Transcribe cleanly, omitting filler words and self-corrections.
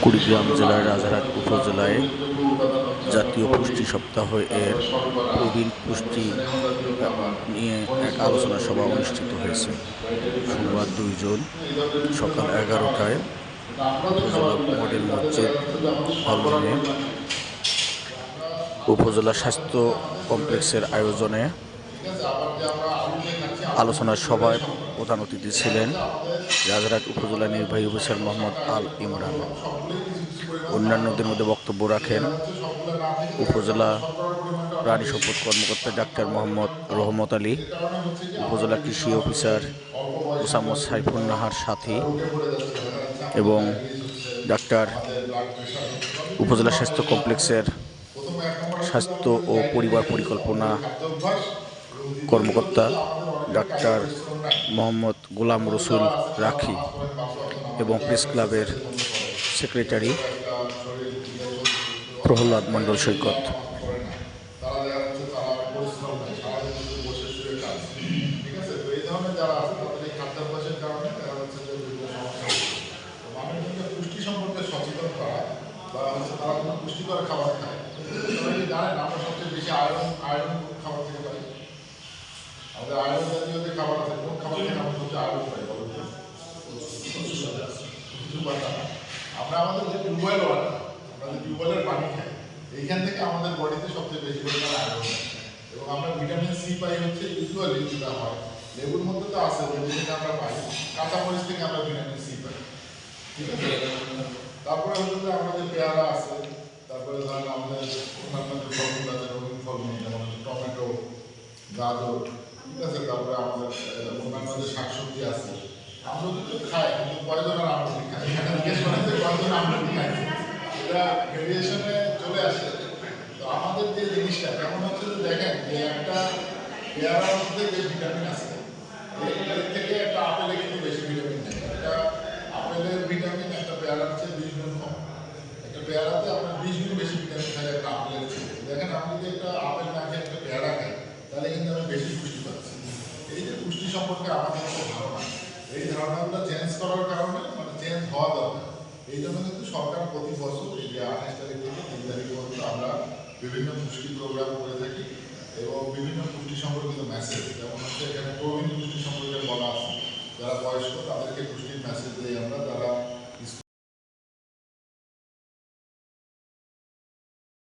কুড়িগ্রাম জেলার রাজারহাট উপজেলায় জাতীয় পুষ্টি সপ্তাহ এর প্রবীণ পুষ্টি নিয়ে এক আলোচনা সভা অনুষ্ঠিত হয়েছে। সোমবার 2 জুন সকাল 11টায় উপজেলা মডেল মসজিদ হলরুমে উপজেলা স্বাস্থ্য কমপ্লেক্সের আয়োজনে আলোচনা সভায় প্রধান অতিথি ছিলেন রাজারহাট উপজেলা নির্বাহী অফিসার মোহাম্মদ আল ইমরান। অন্যান্যদের মধ্যে বক্তব্য রাখেন উপজেলা প্রাণী সম্পদ কর্মকর্তা ডাক্তার মোহাম্মদ রহমত আলী, উপজেলা কৃষি অফিসার মোসাম্মদ সাইফুন নাহার সাথী এবং ডাক্তার উপজেলা স্বাস্থ্য কমপ্লেক্সের স্বাস্থ্য ও পরিবার পরিকল্পনা কর্মকর্তা ডাক্তার মোহাম্মদ গোলাম রসুল রাখি এবং প্রেস ক্লাবের সেক্রেটারি প্রহ্লাদ মণ্ডল সৈকত। পুষ্টি সম্পর্কে সচেতন করা বা তারা কোনো পুষ্টিকর খাবার খায়। জানেন আমরা সবচেয়ে বেশি আয়রন খাবার থেকে পাই। আমাদের আয়রন জাতীয় যে খাবার আছে, কোন খাবার থেকে আমরা সবচেয়ে আয়রন পাই বলুন তো? আমরা আমাদের যে টিউবওয়েল ওয়াটার, আমরা যে টিউবওয়েলের পানি খাই, এইখান থেকে আমাদের বডিতে সবচেয়ে বেশি পরিমাণে আয়রন পাই। এবং আমরা ভিটামিন সি পাই হচ্ছে ইউজুয়ালি যেটা হয় লেবুর মধ্যে তো আছে, লেবু থেকে আমরা পাই, কাঁচামরিচ থেকে আমরা ভিটামিন সি পাই। ঠিক আছে, তারপরে হচ্ছে যে আমাদের পেয়ারা আছে, তারপরে ধরেন আমাদের অন্যান্য যে ফলমূল আছে, রঙিন ফলমূল যেমন টমেটো, গাজর, ঠিক আছে, তারপরে আমাদের অন্যান্য যে শাকসবজি আছে, আমরা কিন্তু খাই, কিন্তু কয়জন আর আমরা খাই, এখানে জিজ্ঞেস করেন যে কয়জন আমরা খাই, এটা ভেরিয়েশনে চলে আসে। তো আমাদের যে জিনিসটা কেমন হচ্ছে যে দেখেন যে একটা পেয়ারার মধ্যে যে ভিটামিন আছে এর থেকে একটা আপেলে কিন্তু বেশি ভিটামিন নেই। একটা আপেলের ভিটামিন একটা পেয়ারার চেয়ে 20 গুণ কম। একটা পেয়ারাতে আপনার 20 গুণ বেশি ভিটামিন থাকে একটা আপেলের চেয়ে। দেখেন আপনি যদি একটা আপেল না খেয়ে একটা পেয়ারা খাই তাহলে কিন্তু আমি বেশি পুষ্টি পাচ্ছি। এই যে পুষ্টি সম্পর্কে আমাদের একটা ধারণা, এই ধারণাগুলো চেঞ্জ করার কারণে মানে চেঞ্জ হওয়া দরকার। এই জন্য কিন্তু সরকার প্রতি বছর এই যে 28 তারিখ থেকে 3 তারিখ পর্যন্ত আমরা বিভিন্ন পুষ্টি প্রোগ্রাম করে থাকি।